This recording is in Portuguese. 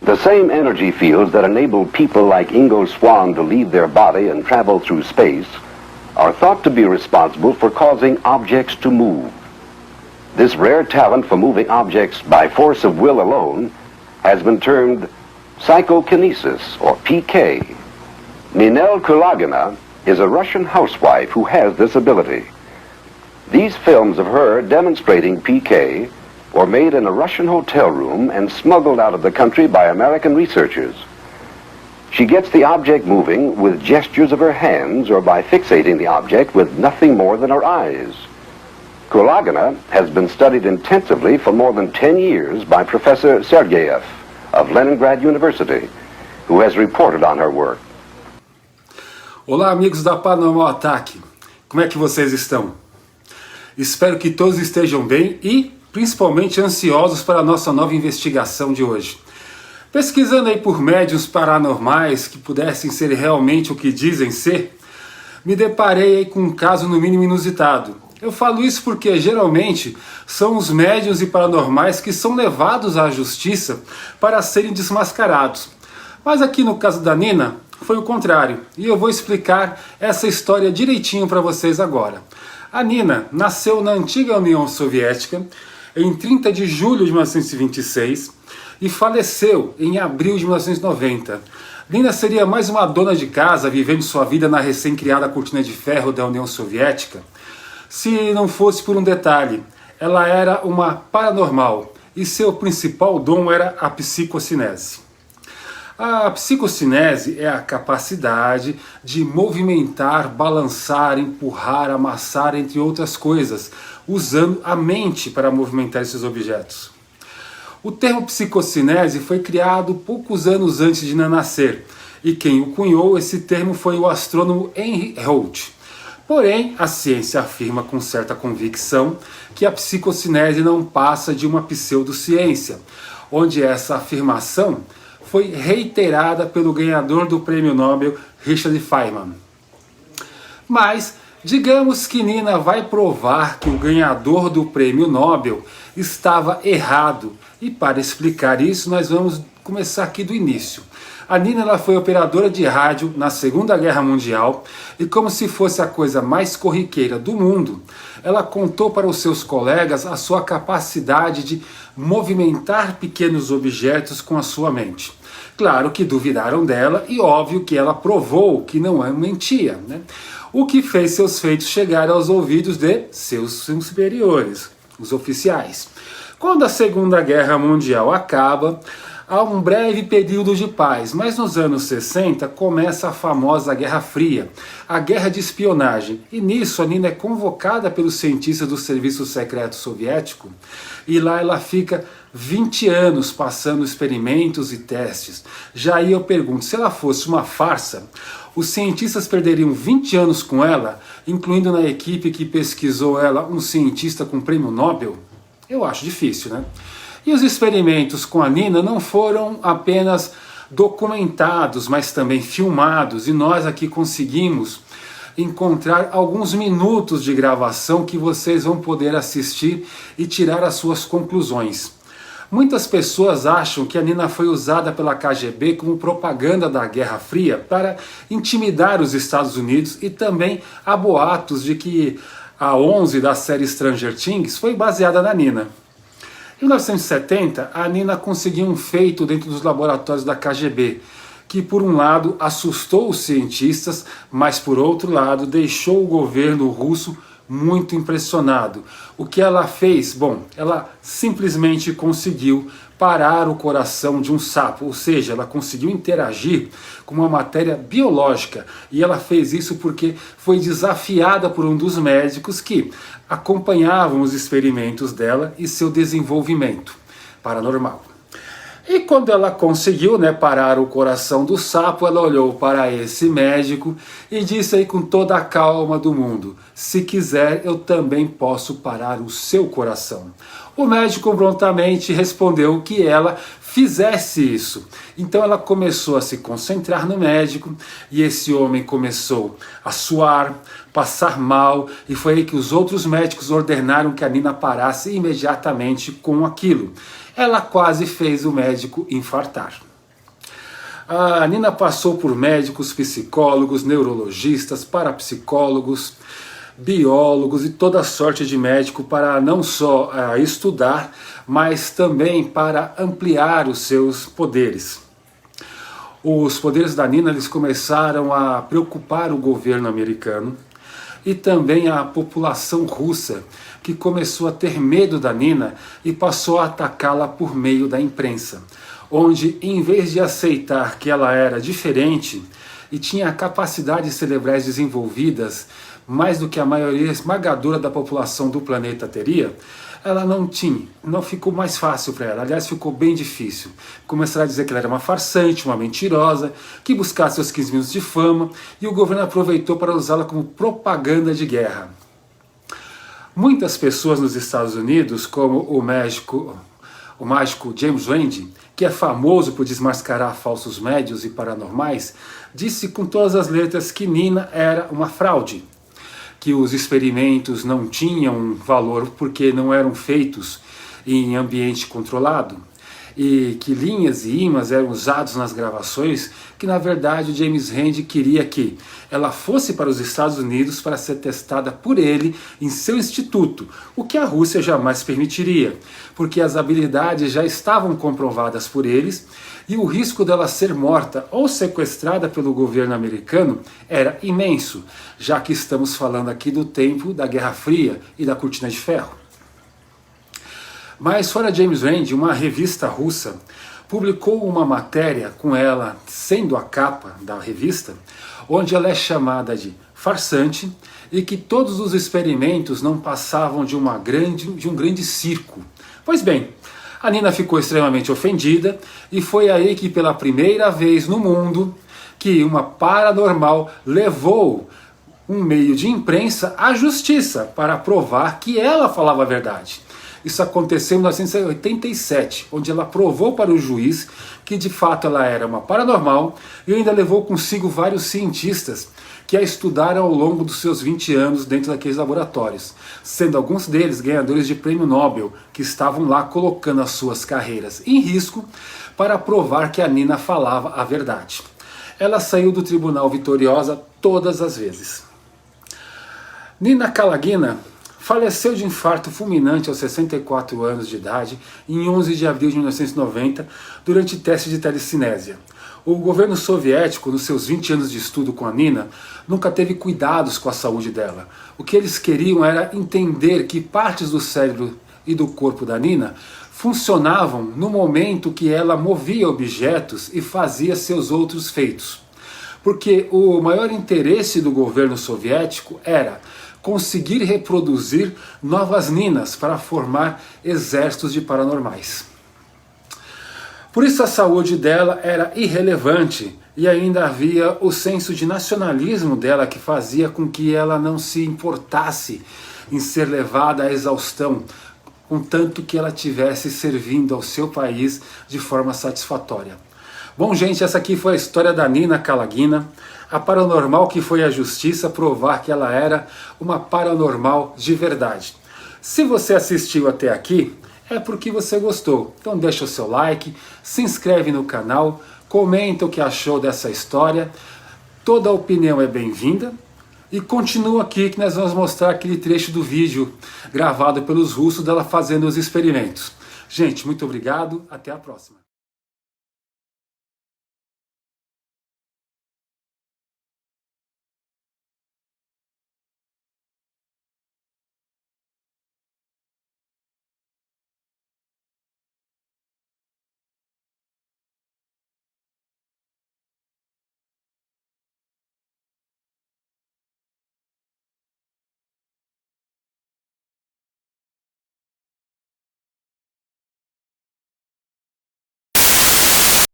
The same energy fields that enable people like Ingo Swann to leave their body and travel through space are thought to be responsible for causing objects to move. This rare talent for moving objects by force of will alone has been termed psychokinesis, or PK. Ninel Kulagina is a Russian housewife who has this ability. These films of her demonstrating PK were made in a Russian hotel room and smuggled out of the country by American researchers. She gets the object moving with gestures of her hands or by fixating the object with nothing more than her eyes. Kulagina has been studied intensively for more than 10 years by Professor Sergeyev of Leningrad University, who has reported on her work. Olá, amigos da Paranormal Ataque. Como é que vocês estão? Espero que todos estejam bem e principalmente ansiosos para a nossa nova investigação de hoje. Pesquisando aí por médiuns paranormais que pudessem ser realmente o que dizem ser, me deparei aí com um caso no mínimo inusitado. Eu falo isso porque geralmente são os médiuns e paranormais que são levados à justiça para serem desmascarados. Mas aqui no caso da Nina foi o contrário, e eu vou explicar essa história direitinho para vocês agora. A Nina nasceu na antiga União Soviética em 30 de julho de 1926 e faleceu em abril de 1990. Nina seria mais uma dona de casa vivendo sua vida na recém-criada cortina de ferro da União Soviética, se não fosse por um detalhe: ela era uma paranormal e seu principal dom era a psicocinese. A psicocinese é a capacidade de movimentar, balançar, empurrar, amassar, entre outras coisas, usando a mente para movimentar esses objetos. O termo psicocinese foi criado poucos anos antes de Nina nascer, e quem o cunhou esse termo foi o astrônomo Henry Holt. Porém, a ciência afirma com certa convicção que a psicocinese não passa de uma pseudociência, onde essa afirmação foi reiterada pelo ganhador do prêmio Nobel, Richard Feynman. Mas, digamos que Nina vai provar que o ganhador do prêmio Nobel estava errado. E para explicar isso, nós vamos começar aqui do início. A Nina ela foi operadora de rádio na Segunda Guerra Mundial e, como se fosse a coisa mais corriqueira do mundo, ela contou para os seus colegas a sua capacidade de movimentar pequenos objetos com a sua mente. Claro que duvidaram dela e óbvio que ela provou que não mentia, né? O que fez seus feitos chegar aos ouvidos de seus superiores, os oficiais. Quando a Segunda Guerra Mundial acaba, há um breve período de paz, mas nos anos 60 começa a famosa Guerra Fria, a guerra de espionagem, e nisso a Nina é convocada pelos cientistas do Serviço Secreto Soviético, e lá ela fica 20 anos passando experimentos e testes. Já aí eu pergunto, se ela fosse uma farsa, os cientistas perderiam 20 anos com ela, incluindo na equipe que pesquisou ela um cientista com prêmio Nobel? Eu acho difícil, né? E os experimentos com a Nina não foram apenas documentados, mas também filmados, e nós aqui conseguimos encontrar alguns minutos de gravação que vocês vão poder assistir e tirar as suas conclusões. Muitas pessoas acham que a Nina foi usada pela KGB como propaganda da Guerra Fria para intimidar os Estados Unidos, e também há boatos de que a 11 da série Stranger Things foi baseada na Nina. Em 1970, a Nina conseguiu um feito dentro dos laboratórios da KGB, que por um lado assustou os cientistas, mas por outro lado deixou o governo russo muito impressionado. O que ela fez? Bom, ela simplesmente conseguiu parar o coração de um sapo, ou seja, ela conseguiu interagir com uma matéria biológica, e ela fez isso porque foi desafiada por um dos médicos que acompanhavam os experimentos dela e seu desenvolvimento paranormal. E quando ela conseguiu, parar o coração do sapo, ela olhou para esse médico e disse aí com toda a calma do mundo: se quiser, eu também posso parar o seu coração. O médico prontamente respondeu que ela fizesse isso. Então ela começou a se concentrar no médico, e esse homem começou a suar, passar mal, e foi aí que os outros médicos ordenaram que a Nina parasse imediatamente com aquilo. Ela quase fez o médico infartar. A Nina passou por médicos, psicólogos, neurologistas, parapsicólogos, biólogos e toda sorte de médico para não só estudar, mas também para ampliar os seus poderes. Os poderes da Nina eles começaram a preocupar o governo americano e também a população russa, que começou a ter medo da Nina e passou a atacá-la por meio da imprensa, onde em vez de aceitar que ela era diferente e tinha capacidades cerebrais desenvolvidas mais do que a maioria esmagadora da população do planeta teria, ela não ficou mais fácil para ela, aliás ficou bem difícil. Começaram a dizer que ela era uma farsante, uma mentirosa, que buscasse seus 15 minutos de fama, e o governo aproveitou para usá-la como propaganda de guerra. Muitas pessoas nos Estados Unidos, como o mágico James Randi, que é famoso por desmascarar falsos médios e paranormais, disse com todas as letras que Nina era uma fraude, que os experimentos não tinham valor porque não eram feitos em ambiente controlado, e que linhas e ímãs eram usados nas gravações, que na verdade o James Randi queria que ela fosse para os Estados Unidos para ser testada por ele em seu instituto, o que a Rússia jamais permitiria, porque as habilidades já estavam comprovadas por eles e o risco dela ser morta ou sequestrada pelo governo americano era imenso, já que estamos falando aqui do tempo da Guerra Fria e da Cortina de Ferro. Mas fora James Randi, uma revista russa publicou uma matéria com ela sendo a capa da revista, onde ela é chamada de farsante e que todos os experimentos não passavam de um grande circo. Pois bem, a Nina ficou extremamente ofendida e foi aí que pela primeira vez no mundo que uma paranormal levou um meio de imprensa à justiça para provar que ela falava a verdade. Isso aconteceu em 1987, onde ela provou para o juiz que de fato ela era uma paranormal e ainda levou consigo vários cientistas que a estudaram ao longo dos seus 20 anos dentro daqueles laboratórios, sendo alguns deles ganhadores de prêmio Nobel, que estavam lá colocando as suas carreiras em risco para provar que a Nina falava a verdade. Ela saiu do tribunal vitoriosa todas as vezes. Nina Kalagina faleceu de infarto fulminante aos 64 anos de idade, em 11 de abril de 1990, durante teste de telecinésia. O governo soviético, nos seus 20 anos de estudo com a Nina, nunca teve cuidados com a saúde dela. O que eles queriam era entender que partes do cérebro e do corpo da Nina funcionavam no momento que ela movia objetos e fazia seus outros feitos. Porque o maior interesse do governo soviético era conseguir reproduzir novas Ninas para formar exércitos de paranormais. Por isso a saúde dela era irrelevante e ainda havia o senso de nacionalismo dela que fazia com que ela não se importasse em ser levada à exaustão, contanto que ela tivesse servindo ao seu país de forma satisfatória. Bom, gente, essa aqui foi a história da Nina Kalagina, a paranormal que foi à justiça provar que ela era uma paranormal de verdade. Se você assistiu até aqui, é porque você gostou. Então deixa o seu like, se inscreve no canal, comenta o que achou dessa história. Toda opinião é bem-vinda. E continua aqui que nós vamos mostrar aquele trecho do vídeo gravado pelos russos dela fazendo os experimentos. Gente, muito obrigado, até a próxima.